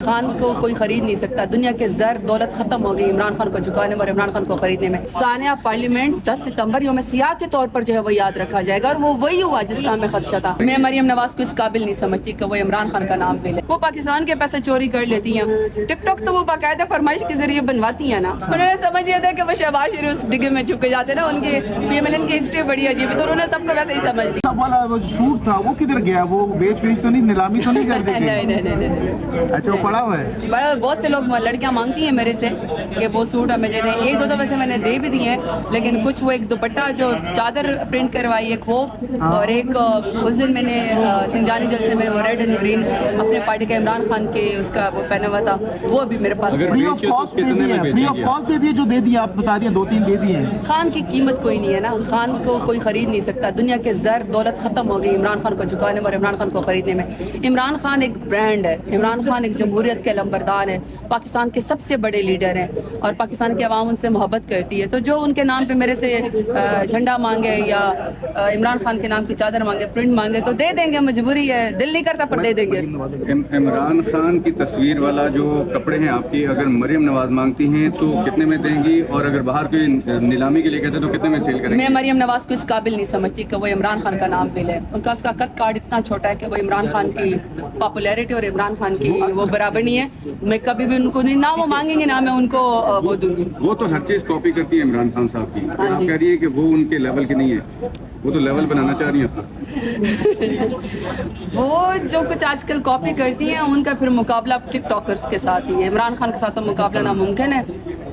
खान को कोई खरीद नहीं सकता, दुनिया के ज़र दौलत ख़त्म हो गई इमरान खान को झुकाने में और इमरान खान को ख़रीदने में। सानिया पार्लियामेंट 10 सितंबर यौम सियाह के तौर पर जो है वो याद रखा जाएगा, और वो वही हुआ जिसका हमें खदशा था। मैं मरियम नवाज को इस काबिल नहीं समझती कि वो इमरान खान का नाम ले ले। वो पाकिस्तान के पैसे चोरी कर लेती हैं, टिकटॉक तो वो बाकायदा फरमाइश के जरिए बनवाती हैं ना। उन्होंने समझ लिया था कि वो शहबाज शरीफ उस डिग्गे में झुके जाते ना, उनके PMLN की हिस्ट्री बड़ी अजीब है, तो उन्होंने सबको वैसे ही समझ लिया। वाला वो शूट था वो किधर गया? वो बेच तो नहीं, नीलामी तो नहीं कर दी? नहीं। अच्छा, वो पड़ा हुआ है। बड़ा बहुत से लोग लड़कियां मांगती हैं मेरे से कि वो सूट हमें दे दें। एक दो वैसे मैंने दे भी दिए हैं, लेकिन कुछ वो एक दुपट्टा जो चादर प्रिंट करवाई एक वो, और एक उस दिन मैंने सिंजानी जलसे में वो रेड एंड ग्रीन अपने पार्टी के इमरान खान के उसका वो पहना हुआ था, वो भी मेरे पास। फ्री ऑफ कॉस्ट दे दिए जो दे दिए, आप बता दिए 2-3 दे दिए हैं। खान की कीमत कोई नहीं है ना, खान को कोई खरीद नहीं सकता, दुनिया के ज़र दौलत ख़त्म हो गई इमरान खान को झुकाने में और इमरान खान को ख़रीदने में। इमरान खान एक ब्रांड है, इमरान खान एक जमहूरियत के लंबरदार है, पाकिस्तान के सबसे बड़े लीडर हैं, और पाकिस्तान की आवाम उनसे मोहब्बत करती है। तो जो उनके नाम पे मेरे से झंडा मांगे या इमरान खान के नाम की चादर मांगे, प्रिंट मांगे, तो दे देंगे, मजबूरी है, दिल नहीं करता पर दे देंगे। इमरान खान की तस्वीर वाला जो कपड़े हैं आपकी, अगर मरियम नवाज मांगती हैं तो कितने में देंगी, और अगर बाहर कोई नीलामी के लिए कहते हैं तो कितने में सेल करेंगे? मैं मरियम नवाज को इस काबिल नहीं समझती कि वो इमरान खान का नाम ले ले। उनका उसका कद कार्ड इतना छोटा है कि वो इमरान खान की पॉपुलैरिटी और इमरान खान की वो बराबर नहीं है। मैं कभी भी उनको नहीं, ना वो मांगेंगे ना मैं उनको वो दूंगी। वो तो हर चीज कॉपी करती है इमरान खान साहब की, आप कह रही है कि वो उनके लेवल की नहीं है, वो तो लेवल बनाना चाह रही है अपना। वो जो कुछ आजकल कॉपी करती हैं उनका फिर मुकाबला टिकटॉकर्स के साथ ही है। इमरान खान के साथ तो मुकाबला नामुमकिन है।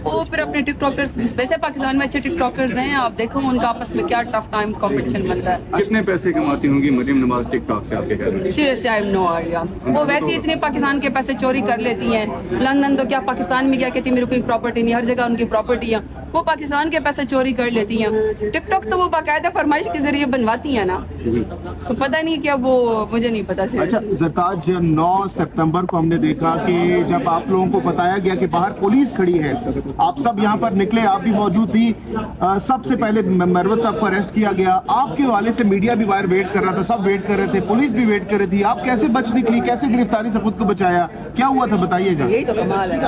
वो फिर अपने टिकटॉकर्स, वैसे पाकिस्तान में अच्छे टिकटॉकर्स हैं, आप देखो उनका आपस में क्या टफ टाइम कंपटीशन बनता है। कितने पैसे कमाती होंगी मरियम नवाज टिकटॉक से आपके घर में? Seriously I have no idea. वो वैसे ही इतने पाकिस्तान के पैसे चोरी कर लेती हैं। लंदन तो क्या, पाकिस्तान में क्या कहती है मेरे कोई प्रॉपर्टी नहीं, हर जगह उनकी प्रॉपर्टी है। वो पाकिस्तान के पैसे चोरी कर लेती हैं। टिकटॉक तो वो बाकायदा फरमाइश के जरिए बनवाती हैं ना, तो पता नहीं क्या वो, मुझे नहीं पता। अच्छा ज़रताज, 9 सितंबर को हमने देखा कि जब आप लोगों को बताया गया कि बाहर पुलिस खड़ी है, आप सब यहाँ पर निकले, आप भी मौजूद थी। सबसे पहले मरवत साहब को अरेस्ट किया गया, आपके हवाले से मीडिया भी बाहर वेट कर रहा था, सब वेट कर रहे थे, पुलिस भी वेट कर रही थी। आप कैसे बच निकली, कैसे गिरफ्तारी से खुद को बचाया, क्या हुआ था बताइएगा। यही तो कमाल है,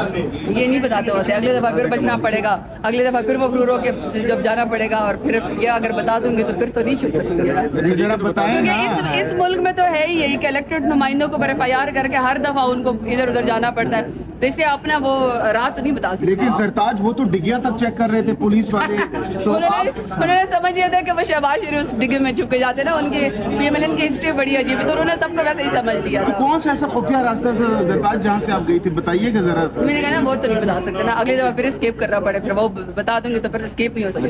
ये नहीं बताते होते। अगले दफा फिर बचना पड़ेगा, अगले दफा फिर वो फ्रूरो के जब जाना पड़ेगा, और फिर ये अगर बता दूंगी तो फिर तो नहीं छुप सकूंगी। जरा बताएं ना। क्योंकि इस मुल्क में तो है ही यही कि इलेक्टेड नुमाइंदों को FIR करके हर दफा उनको इधर उधर जाना पड़ता है, तो इसलिए अपना वो राह तो नहीं बता सकते। लेकिन सरताज वो तो डिगिया तक चेक कर रहे थे पुलिस वाले, तो उन्होंने समझ लिया था कि वो शहबाज शरीफ उस डिग्गे में झुके जाते ना, उनके PMLN की हिस्ट्री बड़ी अजीब है, तो उन्होंने सबको वैसे ही समझ लिया था। तो कौन सा ऐसा खुफिया रास्ता सरताज जहाँ से आप गई थी, बताइएगा जरा। मैंने कहा ना वो तो नहीं बता सकते ना, अगली दफा फिर एस्केप करना पड़े, फिर वो बता दूंगी तो फिर एस्केप नहीं हो सकता।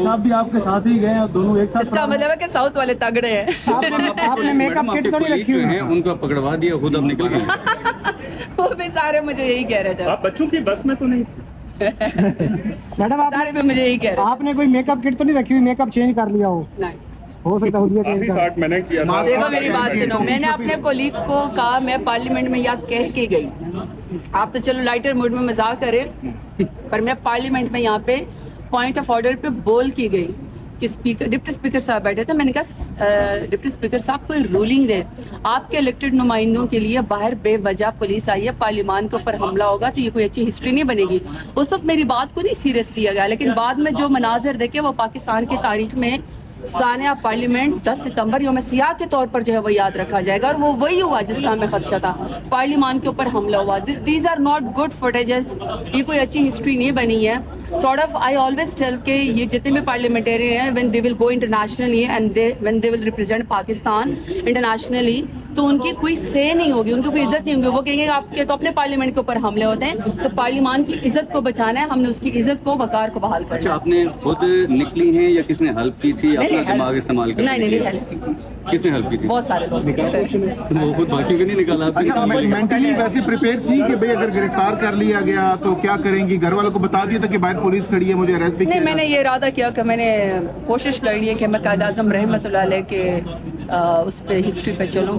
साहब भी आपके साथ ही गए, दोनों एक साथ। इसका मतलब है कि साउथ वाले तगड़े हैं। आपने मेकअप किट तो नहीं रखी हुई है? उनको पकड़वा दिया, खुद अब निकल गए। वो भी सारे मुझे यही कह रहे थे। आप बच्चों की बस में तो नहीं? मैडम सारे भी मुझे यही कह रहे थे। आपने कोई मेकअप किट तो नहीं रखी हुई, मेकअप चेंज कर लिया हो? नहीं, हो सकता है मैंने किया था। देखो मेरी बात सुनो, मैंने अपने कोलीग को कहा मैं पार्लियामेंट में या कह के गई, आप तो चलो लाइटर मूड में मजाक करें, पर मैं पार्लियामेंट में यहाँ पे पॉइंट ऑफ ऑर्डर पे बोल की गई कि स्पीकर, डिप्टी स्पीकर साहब बैठे थे, मैंने कहा डिप्टी स्पीकर साहब कोई रूलिंग दे, आपके इलेक्टेड नुमाइंदों के लिए बाहर बेवजह पुलिस आई है, पार्लियामान के ऊपर हमला होगा तो ये कोई अच्छी हिस्ट्री नहीं बनेगी। उस वक्त मेरी बात को नहीं सीरियस लिया गया, लेकिन बाद में जो मनाजिर देखे वो पाकिस्तान की तारीख में सानिया पार्लियामेंट 10 सितंबर यौम सियाह के तौर पर जो है वो याद रखा जाएगा, और वो वही हुआ जिसका हमें खदशा था। पार्लियामान के ऊपर हमला हुआ। These are not good footages, ये कोई अच्छी हिस्ट्री नहीं बनी है। Sort of I always tell के ये जितने भी पार्लियामेंटेरियन हैं, when they will go internationally and when they will represent Pakistan internationally, तो उनकी कोई से नहीं होगी, उनकी कोई इज्जत नहीं होगी। वो कहेंगे आपके तो अपने पार्लियामेंट के ऊपर हमले होते हैं, तो पार्लियामान की इज्जत को बचाना है, हमने उसकी इज्जत को, वकार को बहाल करना है। अच्छा, आपने खुद निकली हैं या किसने हेल्प की थी? अपना दिमाग इस्तेमाल कर? नहीं, हेल्प की थी। किसने हेल्प की थी? बहुत सारे लोग। वो खुद बाकी को नहीं निकाला? अच्छा, मेंटली वैसे प्रिपेयर थी कि भाई अगर गिरफ्तार कर लिया गया तो क्या करेंगी? घर वालों को बता दिया था कि बाहर पुलिस खड़ी है, मुझे अरेस्ट भी किया? नहीं, मैंने ये इरादा किया कि मैंने कोशिश करी है कि मैं कायद आज़म रहमतुल्लाह अलैह के उस पे हिस्ट्री पे चलूँ।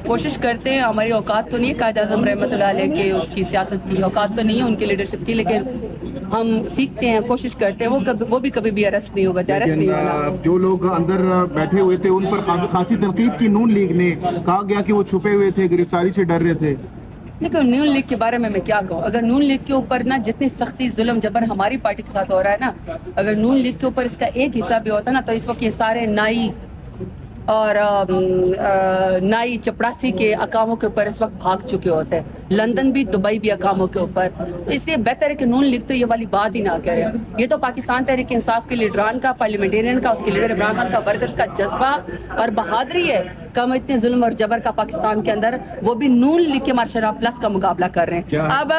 कोशिश करते हैं, हमारी औकात तो नहीं है कायद आज़म रहमतुल्लाह अलैह के उसकी सियासत की औकात तो नहीं है, उनकी लीडरशिप की, लेकिन ہم سیکھتے ہیں, کوشش کرتے ہیں, وہ بھی کبھی بھی اریسٹ نہیں ہوگا, اریسٹ نہیں ہونا. جو لوگ اندر بیٹھے ہوئے تھے ان پر خاصی تنقید کی نون لیگ نے, کہا گیا کہ وہ چھپے ہوئے تھے, گرفتاری سے ڈر رہے تھے. دیکھو نون لیگ کے بارے میں کیا کہوں, اگر نون لیگ کے اوپر نا جتنی سختی ظلم جبر ہماری پارٹی کے ساتھ ہو رہا ہے نا, اگر نون لیگ کے اوپر اس کا ایک حصہ بھی ہوتا نا تو اس وقت یہ سارے نائی اور نائی چپڑاسی کے اقاموں کے اوپر اس وقت بھاگ چکے ہوتے ہیں, لندن بھی دبئی بھی اقاموں کے اوپر. تو اس لیے بہتر ہے کہ نون لیگ تو یہ والی بات ہی نہ کرے. یہ تو پاکستان تحریک انصاف کے لیڈران کا, پارلیمنٹیرین کا, اس کے لیڈر عمران خان کا, ورکرز کا جذبہ اور بہادری ہے. کم اتنے ظلم اور جبر کا پاکستان کے اندر, وہ بھی نون لیگ کے مارشل لا پلس کا مقابلہ کر رہے ہیں. اب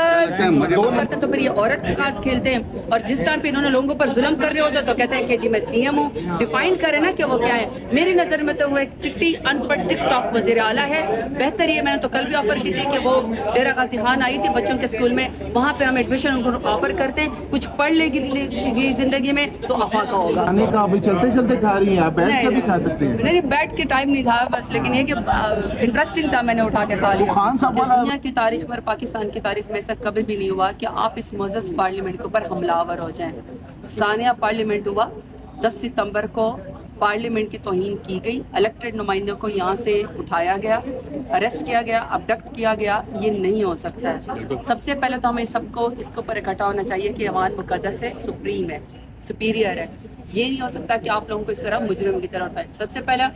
کرتے تو پھر یہ عورت کا کارڈ کھیلتے ہیں, اور جس ٹائم پہ انہوں نے لوگوں پر ظلم کر رہے ہوتے تو کہتے ہیں کہ جی میں سی ایم ہوں. ڈیفائن کرے نا کہ وہ کیا ہے. میری نظر میں تو وہ ایک چٹی ان پڑھ ٹک ٹاک وزیر اعلیٰ ہے. بہتر یہ, میں نے تو کل بھی آفر کی تھی کہ وہ ڈیرہ غازی خان آئی تھی بچوں کے اسکول میں, وہاں پہ ہم ایڈمیشن ان کو آفر کرتے ہیں. کچھ پڑھ لے گی زندگی میں تو افاقہ ہوگا. کھانے کا ابھی چلتے چلتے کھا رہی ہیں آپ, بیٹھ کے بھی کھا سکتے ہیں. نہیں بیٹھ کے ٹائم نہیں تھا بس, لیکن یہ کہ انٹرسٹنگ تھا, میں نے اٹھا کے کھا لیا. خان صاحب والا دنیا کی تاریخ میں, پاکستان کی تاریخ میں ایسا کبھی بھی نہیں ہوا کہ آپ اس معزز پارلیمنٹ کے اوپر حملہ آور ہو جائیں. ثانیہ پارلیمنٹ ہوا, 10 ستمبر کو پارلیمنٹ کی توہین کی گئی, الیکٹڈ نمائندوں کو یہاں سے اٹھایا گیا, اریسٹ کیا گیا, ابڈکٹ کیا گیا. یہ نہیں ہو سکتا ہے. سب سے پہلے تو ہمیں سب کو اس کے اوپر اکٹھا ہونا چاہیے کہ ایوان مقدس ہے, سپریم ہے, سپیریئر ہے. یہ نہیں ہو سکتا کہ آپ لوگوں کو اس طرح مجرم کی طرح اٹھائے. سب سے پہلا.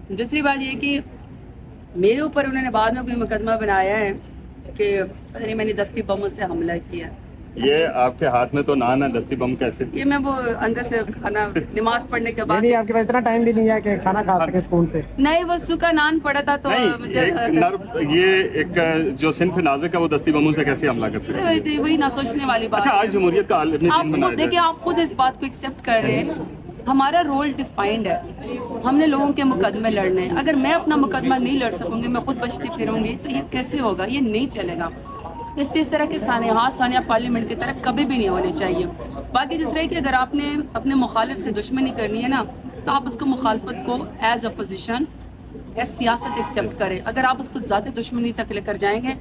دوسری بات یہ کہ میرے اوپر انہوں نے بعد میں کوئی مقدمہ بنایا ہے کہ پتہ نہیں میں نے دستی بموں سے حملہ کیا. یہ آپ کے ہاتھ میں تو نان ہے, دستی بم کیسے؟ یہ میں وہ اندر سے کھانا نماز پڑھنے کے بعد, نہیں آپ کے پاس اتنا ٹائم بھی نہیں ہے کہ کھانا کھا سکے سکون سے. نہیں وہ سوکھا نان پڑا تھا تو مجھے یہ ایک جو صنف نازک ہے وہ دستی بموں سے کیسے حملہ کر سکتے ہیں؟ وہی نہ سوچنے والی بات. اچھا, آج جمہوریت کا عالمی دن منایا جائے. دیکھیں آپ خود اس بات کو ایکسیپٹ کر رہے ہیں, ہمارا رول ڈیفائنڈ ہے. ہم نے لوگوں کے مقدمے لڑنے ہیں. اگر میں اپنا مقدمہ نہیں لڑ سکوں گی, میں خود بچتی پھروں گی, تو یہ کیسے ہوگا؟ یہ نہیں چلے گا. اس لیے اس طرح کے ثانیہ پارلیمنٹ کی طرح کبھی بھی نہیں ہونے چاہیے. باقی دوسرا ہے کہ اگر آپ نے اپنے مخالف سے دشمنی کرنی ہے نا, تو آپ اس کو مخالفت کو ایز اپوزیشن ایز سیاست ایکسیپٹ کریں. اگر آپ اس کو زیادہ دشمنی تک لے کر جائیں گے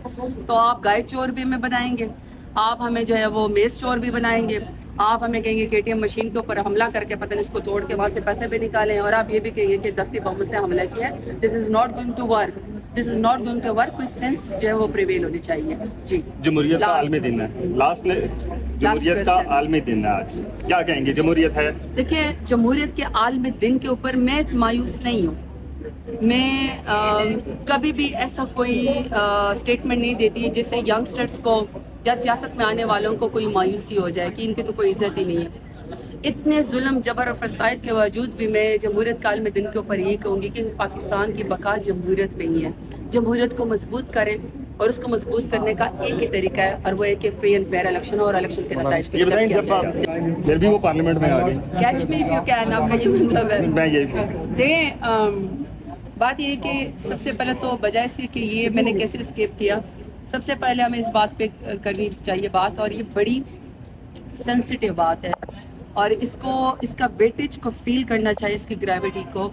تو آپ گائے چور بھی ہمیں بنائیں گے, آپ ہمیں جو ہے وہ میز چور بھی بنائیں گے, آپ ہمیں کہیں گے کہ ATM مشین کے اوپر حملہ کر کے پتہ نہیں اس کو توڑ کے وہاں سے پیسے بھی نکالیں, اور آپ یہ بھی کہیں گے کہ دستی بم سے حملہ کیا ہے. This is not going to work. This is not going to work. کوئی سینس جو ہے وہ پریویل ہونی چاہیے. جی, جمہوریت کا عالمی دن ہے. جمہوریت کا عالمی دن ہے آج, کیا کہیں گے؟ جمہوریت ہے. دیکھیں, جمہوریت کے عالمی دن کے اوپر میں مایوس نہیں ہوں. میں کبھی بھی ایسا کوئی اسٹیٹمنٹ نہیں دیتی جس سے ینگسٹرس کو یا سیاست میں آنے والوں کو کوئی مایوسی ہو جائے کہ ان کی تو کوئی عزت ہی نہیں ہے. اتنے ظلم جبر اور فساد کے باوجود بھی میں جمہوریت کا عالمی دن کے اوپر یہی کہوں گی کہ پاکستان کی بقا جمہوریت میں ہی ہے. جمہوریت کو مضبوط کریں, اور اس کو مضبوط کرنے کا ایک ہی طریقہ ہے, اور وہ ہے کہ فری اینڈ فیئر الیکشن اور الیکشن کے نتائج کو ایکسیپٹ کیا جائے. پھر بھی وہ پارلیمنٹ میں آ گئی. Catch me if you can, آپ کا یہ مطلب ہے. میں یہی دیکھیں, بات یہ ہے کہ سب سے پہلے تو بجائے اس کے کہ یہ میں نے کیسے اسکیپ کیا, سب سے پہلے ہمیں اس بات پہ کرنی چاہیے بات, اور یہ بڑی سینسٹیو بات ہے, اور اس کا ویٹیج کو فیل کرنا چاہیے, اس کی گریوٹی کو.